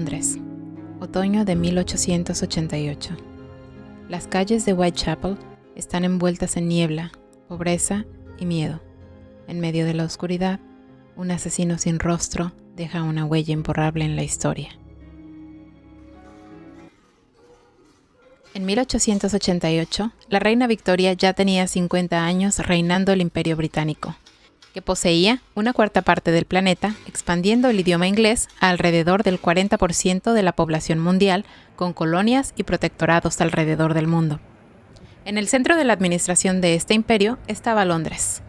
Londres, otoño de 1888. Las calles de Whitechapel están envueltas en niebla, pobreza y miedo. En medio de la oscuridad, un asesino sin rostro deja una huella imborrable en la historia. En 1888, la reina Victoria ya tenía 50 años reinando el Imperio Británico, que poseía una cuarta parte del planeta, expandiendo el idioma inglés a alrededor del 40% de la población mundial, con colonias y protectorados alrededor del mundo. En el centro de la administración de este imperio estaba Londres,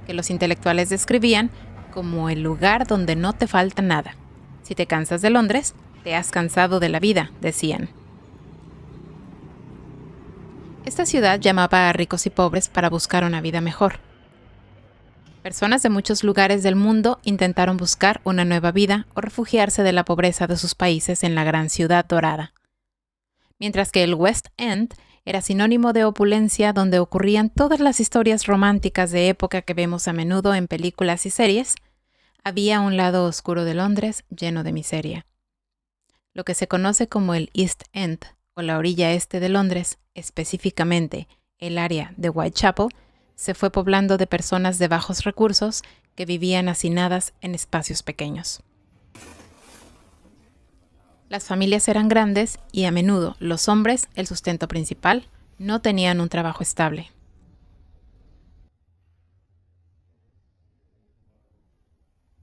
que los intelectuales describían como el lugar donde no te falta nada. Si te cansas de Londres, te has cansado de la vida, decían. Esta ciudad llamaba a ricos y pobres para buscar una vida mejor. Personas de muchos lugares del mundo intentaron buscar una nueva vida o refugiarse de la pobreza de sus países en la gran ciudad dorada. Mientras que el West End era sinónimo de opulencia, donde ocurrían todas las historias románticas de época que vemos a menudo en películas y series, había un lado oscuro de Londres lleno de miseria. Lo que se conoce como el East End, o la orilla este de Londres, específicamente el área de Whitechapel, se fue poblando de personas de bajos recursos que vivían hacinadas en espacios pequeños. Las familias eran grandes y a menudo los hombres, el sustento principal, no tenían un trabajo estable.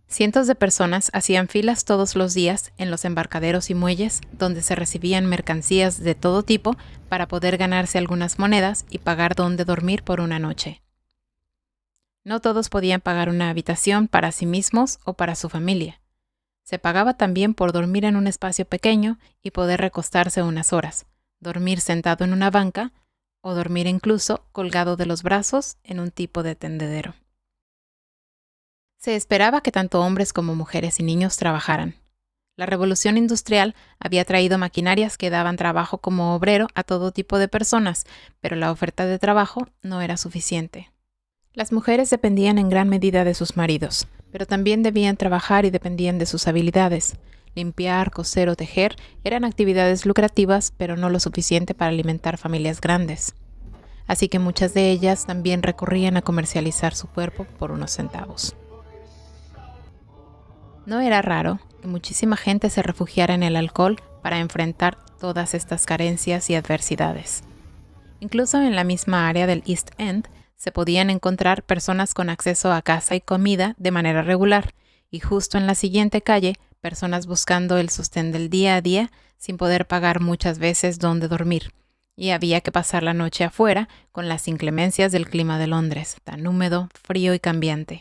Cientos de personas hacían filas todos los días en los embarcaderos y muelles donde se recibían mercancías de todo tipo para poder ganarse algunas monedas y pagar dónde dormir por una noche. No todos podían pagar una habitación para sí mismos o para su familia. Se pagaba también por dormir en un espacio pequeño y poder recostarse unas horas, dormir sentado en una banca o dormir incluso colgado de los brazos en un tipo de tendedero. Se esperaba que tanto hombres como mujeres y niños trabajaran. La revolución industrial había traído maquinarias que daban trabajo como obrero a todo tipo de personas, pero la oferta de trabajo no era suficiente. Las mujeres dependían en gran medida de sus maridos, pero también debían trabajar y dependían de sus habilidades. Limpiar, coser o tejer eran actividades lucrativas, pero no lo suficiente para alimentar familias grandes. Así que muchas de ellas también recurrían a comercializar su cuerpo por unos centavos. No era raro que muchísima gente se refugiara en el alcohol para enfrentar todas estas carencias y adversidades. Incluso en la misma área del East End se podían encontrar personas con acceso a casa y comida de manera regular, y justo en la siguiente calle, personas buscando el sostén del día a día sin poder pagar muchas veces dónde dormir, y había que pasar la noche afuera con las inclemencias del clima de Londres, tan húmedo, frío y cambiante.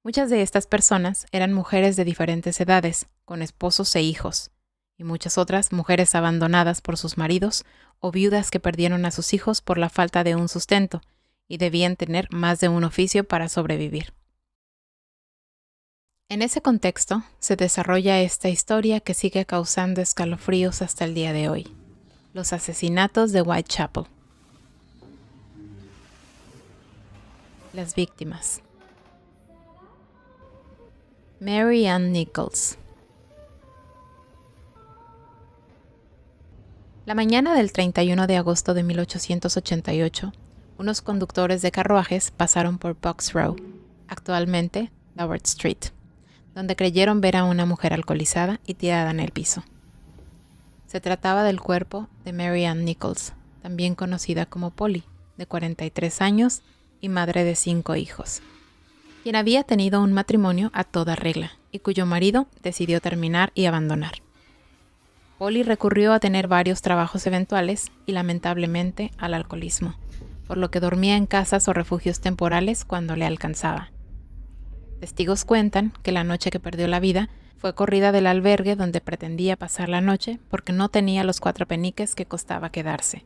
Muchas de estas personas eran mujeres de diferentes edades, con esposos e hijos, y muchas otras mujeres abandonadas por sus maridos o viudas que perdieron a sus hijos por la falta de un sustento y debían tener más de un oficio para sobrevivir. En ese contexto se desarrolla esta historia que sigue causando escalofríos hasta el día de hoy: los asesinatos de Whitechapel. Las víctimas. Mary Ann Nichols. La mañana del 31 de agosto de 1888, unos conductores de carruajes pasaron por Box Row, actualmente Howard Street, donde creyeron ver a una mujer alcoholizada y tirada en el piso. Se trataba del cuerpo de Mary Ann Nichols, también conocida como Polly, de 43 años y madre de 5 hijos, quien había tenido un matrimonio a toda regla y cuyo marido decidió terminar y abandonar. Polly recurrió a tener varios trabajos eventuales y lamentablemente al alcoholismo, por lo que dormía en casas o refugios temporales cuando le alcanzaba. Testigos cuentan que la noche que perdió la vida fue corrida del albergue donde pretendía pasar la noche porque no tenía los 4 peniques que costaba quedarse,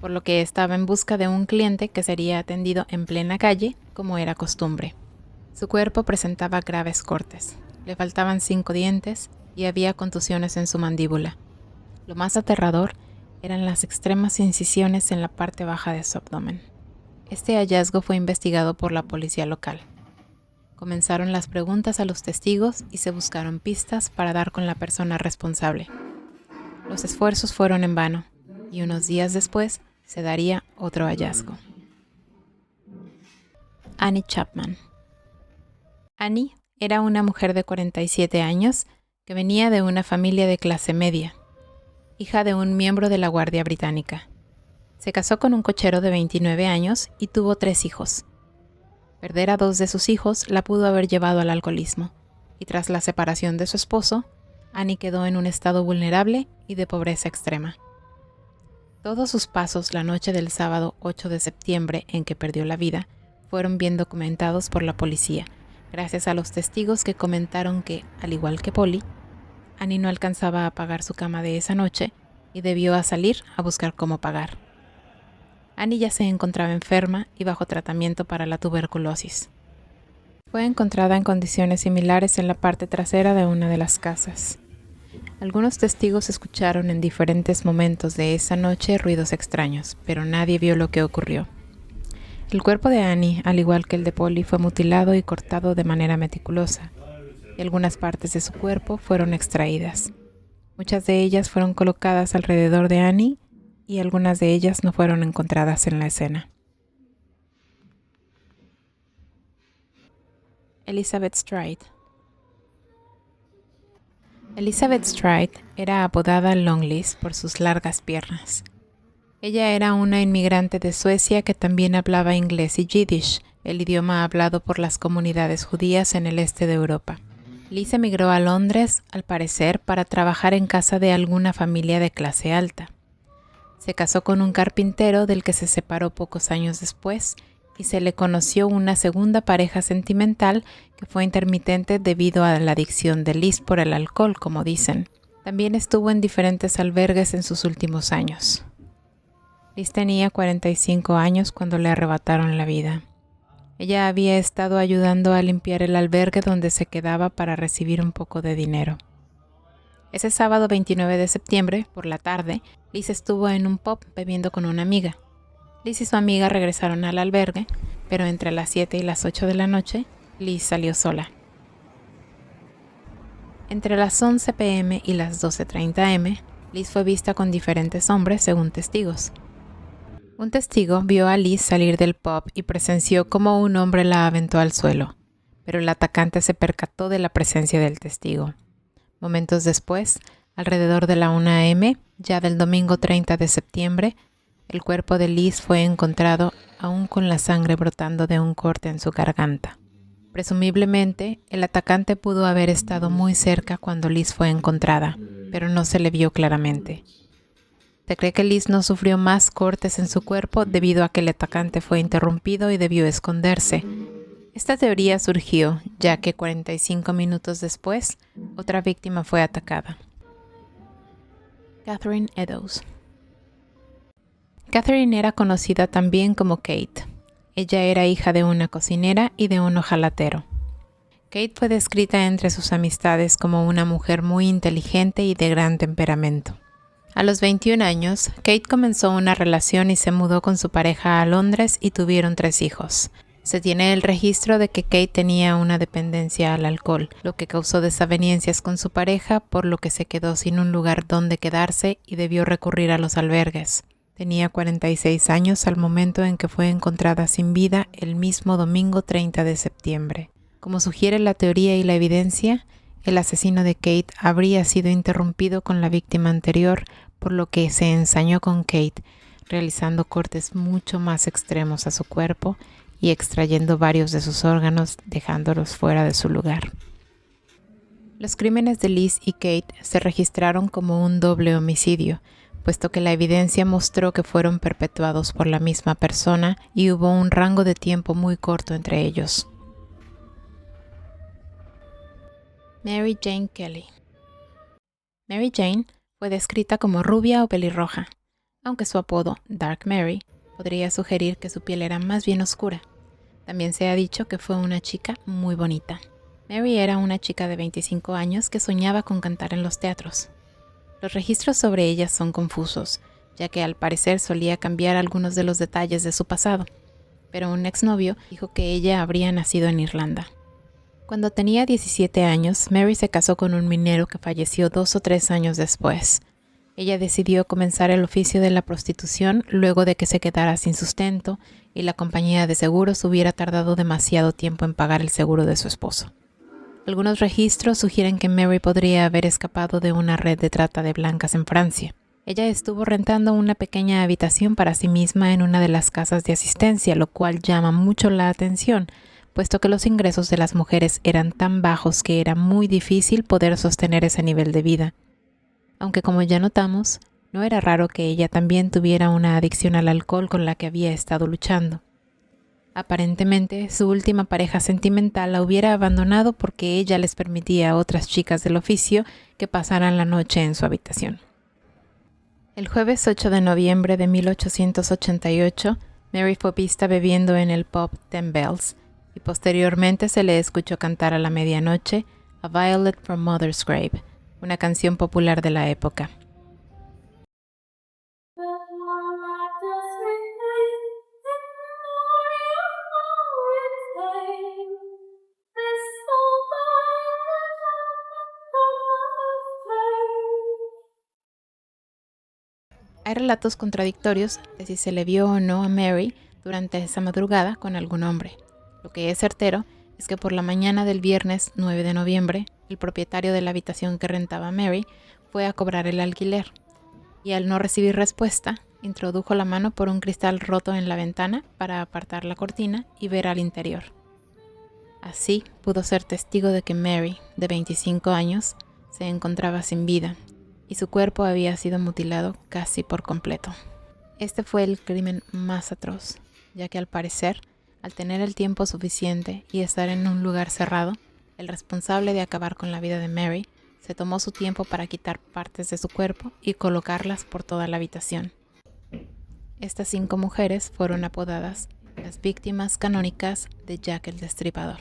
por lo que estaba en busca de un cliente que sería atendido en plena calle, como era costumbre. Su cuerpo presentaba graves cortes, le faltaban 5 dientes y había contusiones en su mandíbula. Lo más aterrador eran las extremas incisiones en la parte baja de su abdomen. Este hallazgo fue investigado por la policía local. Comenzaron las preguntas a los testigos y se buscaron pistas para dar con la persona responsable. Los esfuerzos fueron en vano y unos días después se daría otro hallazgo. Annie Chapman. Annie era una mujer de 47 años que venía de una familia de clase media, hija de un miembro de la Guardia Británica. Se casó con un cochero de 29 años y tuvo 3 hijos. Perder a 2 de sus hijos la pudo haber llevado al alcoholismo, y tras la separación de su esposo, Annie quedó en un estado vulnerable y de pobreza extrema. Todos sus pasos la noche del sábado 8 de septiembre en que perdió la vida fueron bien documentados por la policía, gracias a los testigos que comentaron que, al igual que Polly, Annie no alcanzaba a pagar su cama de esa noche y debió a salir a buscar cómo pagar. Annie ya se encontraba enferma y bajo tratamiento para la tuberculosis. Fue encontrada en condiciones similares en la parte trasera de una de las casas. Algunos testigos escucharon en diferentes momentos de esa noche ruidos extraños, pero nadie vio lo que ocurrió. El cuerpo de Annie, al igual que el de Polly, fue mutilado y cortado de manera meticulosa, y algunas partes de su cuerpo fueron extraídas. Muchas de ellas fueron colocadas alrededor de Annie y algunas de ellas no fueron encontradas en la escena. Elizabeth Stride. Elizabeth Stride era apodada Longlegs por sus largas piernas. Ella era una inmigrante de Suecia que también hablaba inglés y yiddish, el idioma hablado por las comunidades judías en el este de Europa. Liz emigró a Londres, al parecer, para trabajar en casa de alguna familia de clase alta. Se casó con un carpintero del que se separó pocos años después y se le conoció una segunda pareja sentimental que fue intermitente debido a la adicción de Liz por el alcohol, como dicen. También estuvo en diferentes albergues en sus últimos años. Liz tenía 45 años cuando le arrebataron la vida. Ella había estado ayudando a limpiar el albergue donde se quedaba para recibir un poco de dinero. Ese sábado 29 de septiembre, por la tarde, Liz estuvo en un pub bebiendo con una amiga. Liz y su amiga regresaron al albergue, pero entre las 7 y las 8 de la noche, Liz salió sola. Entre las 11 p.m. y las 12:30 m, Liz fue vista con diferentes hombres, según testigos. Un testigo vio a Liz salir del pub y presenció cómo un hombre la aventó al suelo, pero el atacante se percató de la presencia del testigo. Momentos después, alrededor de la 1 a.m., ya del domingo 30 de septiembre, el cuerpo de Liz fue encontrado aún con la sangre brotando de un corte en su garganta. Presumiblemente, el atacante pudo haber estado muy cerca cuando Liz fue encontrada, pero no se le vio claramente. Se cree que Liz no sufrió más cortes en su cuerpo debido a que el atacante fue interrumpido y debió esconderse. Esta teoría surgió, ya que 45 minutos después, otra víctima fue atacada. Catherine Eddowes. Catherine era conocida también como Kate. Ella era hija de una cocinera y de un ojalatero. Kate fue descrita entre sus amistades como una mujer muy inteligente y de gran temperamento. A los 21 años, Kate comenzó una relación y se mudó con su pareja a Londres y tuvieron 3 hijos. Se tiene el registro de que Kate tenía una dependencia al alcohol, lo que causó desavenencias con su pareja, por lo que se quedó sin un lugar donde quedarse y debió recurrir a los albergues. Tenía 46 años al momento en que fue encontrada sin vida el mismo domingo 30 de septiembre. Como sugiere la teoría y la evidencia, el asesino de Kate habría sido interrumpido con la víctima anterior, por lo que se ensañó con Kate, realizando cortes mucho más extremos a su cuerpo y extrayendo varios de sus órganos, dejándolos fuera de su lugar. Los crímenes de Liz y Kate se registraron como un doble homicidio, puesto que la evidencia mostró que fueron perpetuados por la misma persona y hubo un rango de tiempo muy corto entre ellos. Mary Jane Kelly. Mary Jane fue descrita como rubia o pelirroja, aunque su apodo, Dark Mary, podría sugerir que su piel era más bien oscura. También se ha dicho que fue una chica muy bonita. Mary era una chica de 25 años que soñaba con cantar en los teatros. Los registros sobre ella son confusos, ya que al parecer solía cambiar algunos de los detalles de su pasado, pero un exnovio dijo que ella habría nacido en Irlanda. Cuando tenía 17 años, Mary se casó con un minero que falleció 2 o 3 años después. Ella decidió comenzar el oficio de la prostitución luego de que se quedara sin sustento y la compañía de seguros hubiera tardado demasiado tiempo en pagar el seguro de su esposo. Algunos registros sugieren que Mary podría haber escapado de una red de trata de blancas en Francia. Ella estuvo rentando una pequeña habitación para sí misma en una de las casas de asistencia, lo cual llama mucho la atención, puesto que los ingresos de las mujeres eran tan bajos que era muy difícil poder sostener ese nivel de vida. Aunque como ya notamos, no era raro que ella también tuviera una adicción al alcohol con la que había estado luchando. Aparentemente, su última pareja sentimental la hubiera abandonado porque ella les permitía a otras chicas del oficio que pasaran la noche en su habitación. El jueves 8 de noviembre de 1888, Mary fue vista bebiendo en el pub Ten Bells y posteriormente se le escuchó cantar a la medianoche A Violet from Mother's Grave, una canción popular de la época. Hay relatos contradictorios de si se le vio o no a Mary durante esa madrugada con algún hombre. Lo que es certero es que por la mañana del viernes 9 de noviembre, el propietario de la habitación que rentaba Mary fue a cobrar el alquiler y al no recibir respuesta, introdujo la mano por un cristal roto en la ventana para apartar la cortina y ver al interior. Así pudo ser testigo de que Mary, de 25 años, se encontraba sin vida y su cuerpo había sido mutilado casi por completo. Este fue el crimen más atroz, ya que al parecer, al tener el tiempo suficiente y estar en un lugar cerrado, el responsable de acabar con la vida de Mary se tomó su tiempo para quitar partes de su cuerpo y colocarlas por toda la habitación. Estas 5 mujeres fueron apodadas las víctimas canónicas de Jack el Destripador.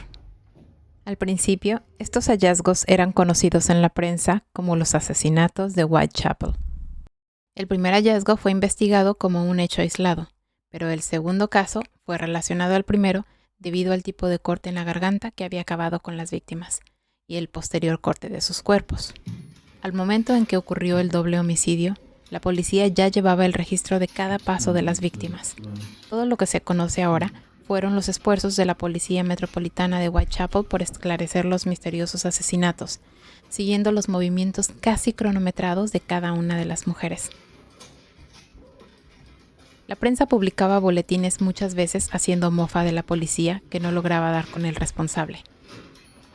Al principio, estos hallazgos eran conocidos en la prensa como los asesinatos de Whitechapel. El primer hallazgo fue investigado como un hecho aislado, pero el segundo caso fue relacionado al primero debido al tipo de corte en la garganta que había acabado con las víctimas y el posterior corte de sus cuerpos. Al momento en que ocurrió el doble homicidio, la policía ya llevaba el registro de cada paso de las víctimas. Todo lo que se conoce ahora fueron los esfuerzos de la Policía Metropolitana de Whitechapel por esclarecer los misteriosos asesinatos, siguiendo los movimientos casi cronometrados de cada una de las mujeres. La prensa publicaba boletines muchas veces haciendo mofa de la policía que no lograba dar con el responsable.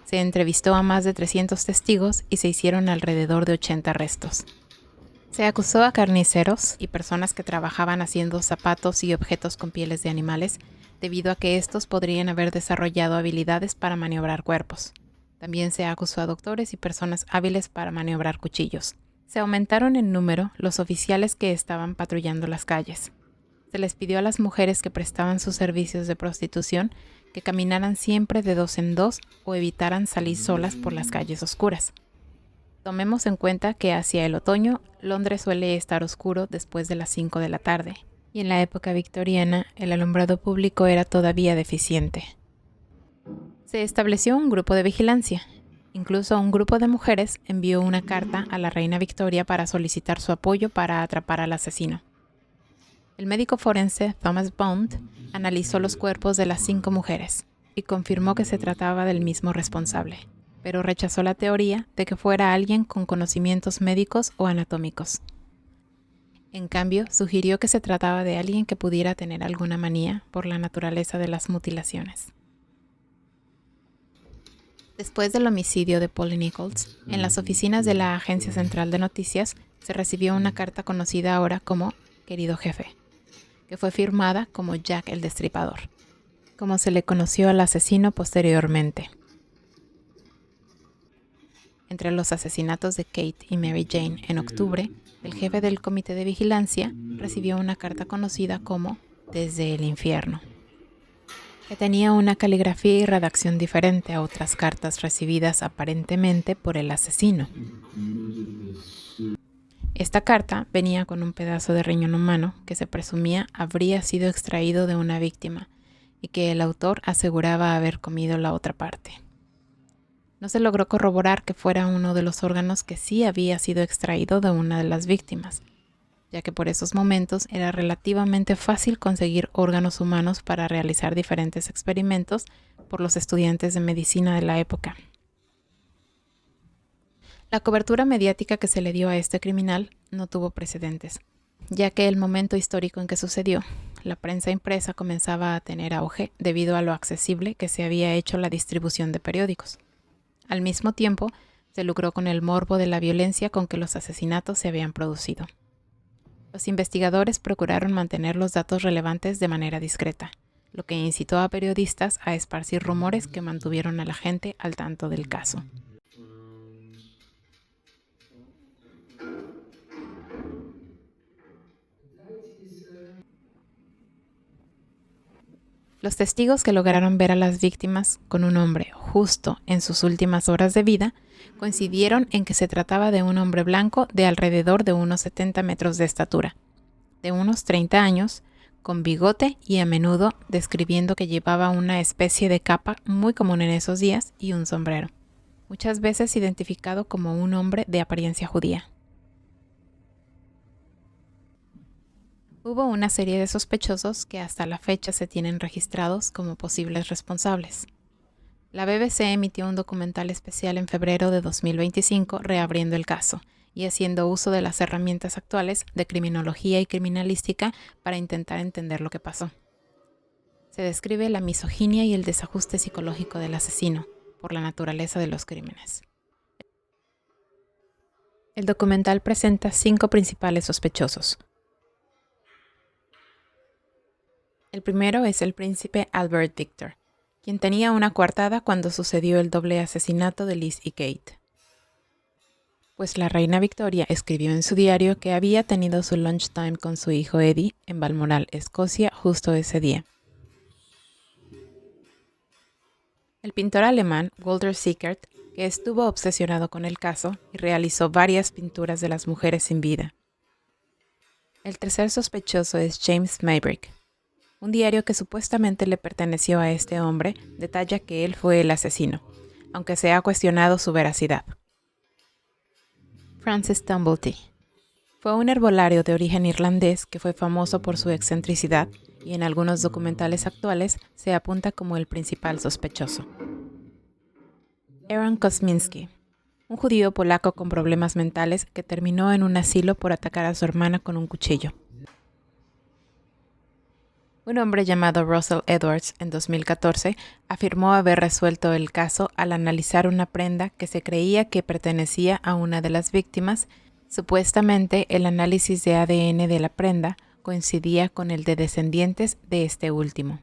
Se entrevistó a más de 300 testigos y se hicieron alrededor de 80 arrestos. Se acusó a carniceros y personas que trabajaban haciendo zapatos y objetos con pieles de animales, debido a que estos podrían haber desarrollado habilidades para maniobrar cuerpos. También se acusó a doctores y personas hábiles para maniobrar cuchillos. Se aumentaron en número los oficiales que estaban patrullando las calles. Se les pidió a las mujeres que prestaban sus servicios de prostitución que caminaran siempre de 2 en 2 o evitaran salir solas por las calles oscuras. Tomemos en cuenta que hacia el otoño, Londres suele estar oscuro después de las 5 de la tarde, y en la época victoriana el alumbrado público era todavía deficiente. Se estableció un grupo de vigilancia. Incluso un grupo de mujeres envió una carta a la reina Victoria para solicitar su apoyo para atrapar al asesino. El médico forense Thomas Bond analizó los cuerpos de las 5 mujeres y confirmó que se trataba del mismo responsable, pero rechazó la teoría de que fuera alguien con conocimientos médicos o anatómicos. En cambio, sugirió que se trataba de alguien que pudiera tener alguna manía por la naturaleza de las mutilaciones. Después del homicidio de Polly Nichols, en las oficinas de la Agencia Central de Noticias se recibió una carta conocida ahora como Querido Jefe, que fue firmada como Jack el Destripador, como se le conoció al asesino posteriormente. Entre los asesinatos de Kate y Mary Jane en octubre, el jefe del comité de vigilancia recibió una carta conocida como Desde el infierno, que tenía una caligrafía y redacción diferente a otras cartas recibidas aparentemente por el asesino. Esta carta venía con un pedazo de riñón humano que se presumía habría sido extraído de una víctima y que el autor aseguraba haber comido la otra parte. No se logró corroborar que fuera uno de los órganos que sí había sido extraído de una de las víctimas, ya que por esos momentos era relativamente fácil conseguir órganos humanos para realizar diferentes experimentos por los estudiantes de medicina de la época. La cobertura mediática que se le dio a este criminal no tuvo precedentes, ya que el momento histórico en que sucedió, la prensa impresa comenzaba a tener auge debido a lo accesible que se había hecho la distribución de periódicos. Al mismo tiempo, se lucró con el morbo de la violencia con que los asesinatos se habían producido. Los investigadores procuraron mantener los datos relevantes de manera discreta, lo que incitó a periodistas a esparcir rumores que mantuvieron a la gente al tanto del caso. Los testigos que lograron ver a las víctimas con un hombre justo en sus últimas horas de vida coincidieron en que se trataba de un hombre blanco de alrededor de unos 70 metros de estatura, de unos 30 años, con bigote y a menudo describiendo que llevaba una especie de capa muy común en esos días y un sombrero, muchas veces identificado como un hombre de apariencia judía. Hubo una serie de sospechosos que hasta la fecha se tienen registrados como posibles responsables. La BBC emitió un documental especial en febrero de 2025 reabriendo el caso y haciendo uso de las herramientas actuales de criminología y criminalística para intentar entender lo que pasó. Se describe la misoginia y el desajuste psicológico del asesino por la naturaleza de los crímenes. El documental presenta 5 principales sospechosos. El primero es el príncipe Albert Victor, quien tenía una coartada cuando sucedió el doble asesinato de Liz y Kate. Pues la reina Victoria escribió en su diario que había tenido su lunchtime con su hijo Eddie en Balmoral, Escocia, justo ese día. El pintor alemán Walter Sickert, que estuvo obsesionado con el caso y realizó varias pinturas de las mujeres sin vida. El tercer sospechoso es James Maybrick. Un diario que supuestamente le perteneció a este hombre detalla que él fue el asesino, aunque se ha cuestionado su veracidad. Francis Tumblety. Fue un herbolario de origen irlandés que fue famoso por su excentricidad y en algunos documentales actuales se apunta como el principal sospechoso. Aaron Kosminski. Un judío polaco con problemas mentales que terminó en un asilo por atacar a su hermana con un cuchillo. Un hombre llamado Russell Edwards en 2014 afirmó haber resuelto el caso al analizar una prenda que se creía que pertenecía a una de las víctimas. Supuestamente, el análisis de ADN de la prenda coincidía con el de descendientes de este último.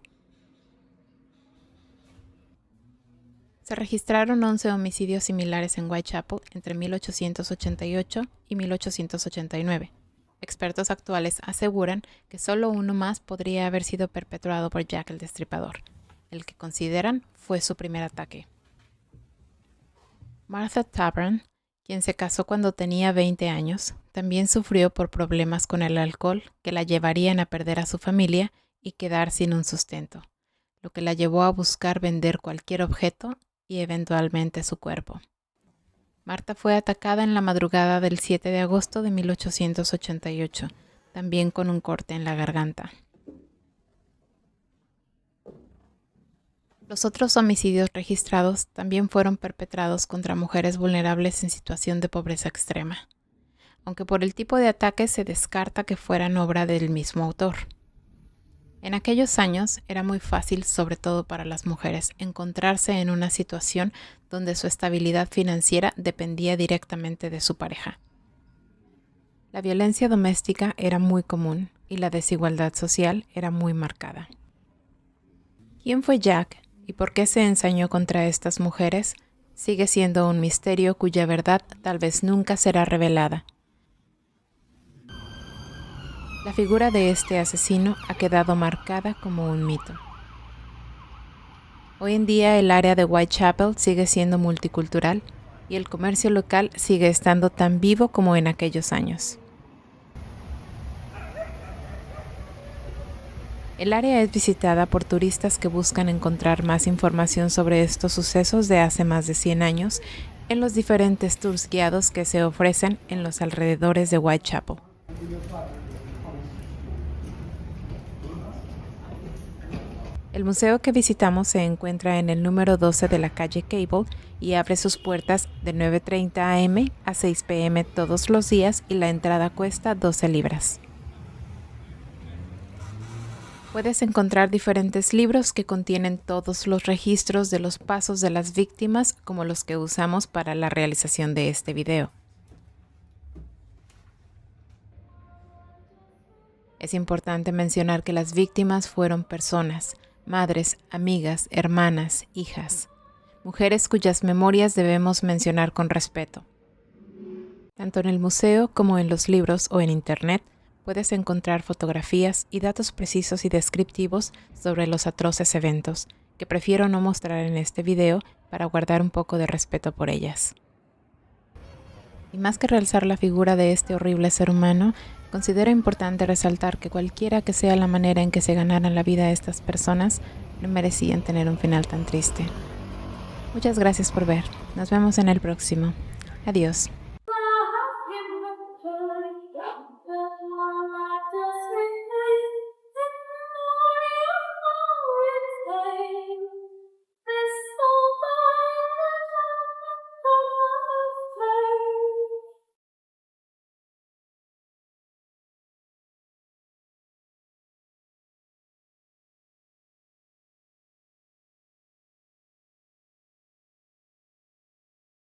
Se registraron 11 homicidios similares en Whitechapel entre 1888 y 1889. Expertos actuales aseguran que solo uno más podría haber sido perpetrado por Jack el Destripador, el que consideran fue su primer ataque. Martha Tabern, quien se casó cuando tenía 20 años, también sufrió por problemas con el alcohol que la llevarían a perder a su familia y quedar sin un sustento, lo que la llevó a buscar vender cualquier objeto y eventualmente su cuerpo. Marta fue atacada en la madrugada del 7 de agosto de 1888, también con un corte en la garganta. Los otros homicidios registrados también fueron perpetrados contra mujeres vulnerables en situación de pobreza extrema, aunque por el tipo de ataque se descarta que fueran obra del mismo autor. En aquellos años era muy fácil, sobre todo para las mujeres, encontrarse en una situación donde su estabilidad financiera dependía directamente de su pareja. La violencia doméstica era muy común y la desigualdad social era muy marcada. ¿Quién fue Jack y por qué se ensañó contra estas mujeres? Sigue siendo un misterio cuya verdad tal vez nunca será revelada. La figura de este asesino ha quedado marcada como un mito. Hoy en día el área de Whitechapel sigue siendo multicultural y el comercio local sigue estando tan vivo como en aquellos años. El área es visitada por turistas que buscan encontrar más información sobre estos sucesos de hace más de 100 años en los diferentes tours guiados que se ofrecen en los alrededores de Whitechapel. El museo que visitamos se encuentra en el número 12 de la calle Cable y abre sus puertas de 9:30 am a 6 pm todos los días y la entrada cuesta 12 libras. Puedes encontrar diferentes libros que contienen todos los registros de los pasos de las víctimas como los que usamos para la realización de este video. Es importante mencionar que las víctimas fueron personas, madres, amigas, hermanas, hijas, mujeres cuyas memorias debemos mencionar con respeto. Tanto en el museo como en los libros o en Internet, puedes encontrar fotografías y datos precisos y descriptivos sobre los atroces eventos, que prefiero no mostrar en este video para guardar un poco de respeto por ellas. Y más que realzar la figura de este horrible ser humano, considero importante resaltar que cualquiera que sea la manera en que se ganaran la vida estas personas, no merecían tener un final tan triste. Muchas gracias por ver. Nos vemos en el próximo. Adiós.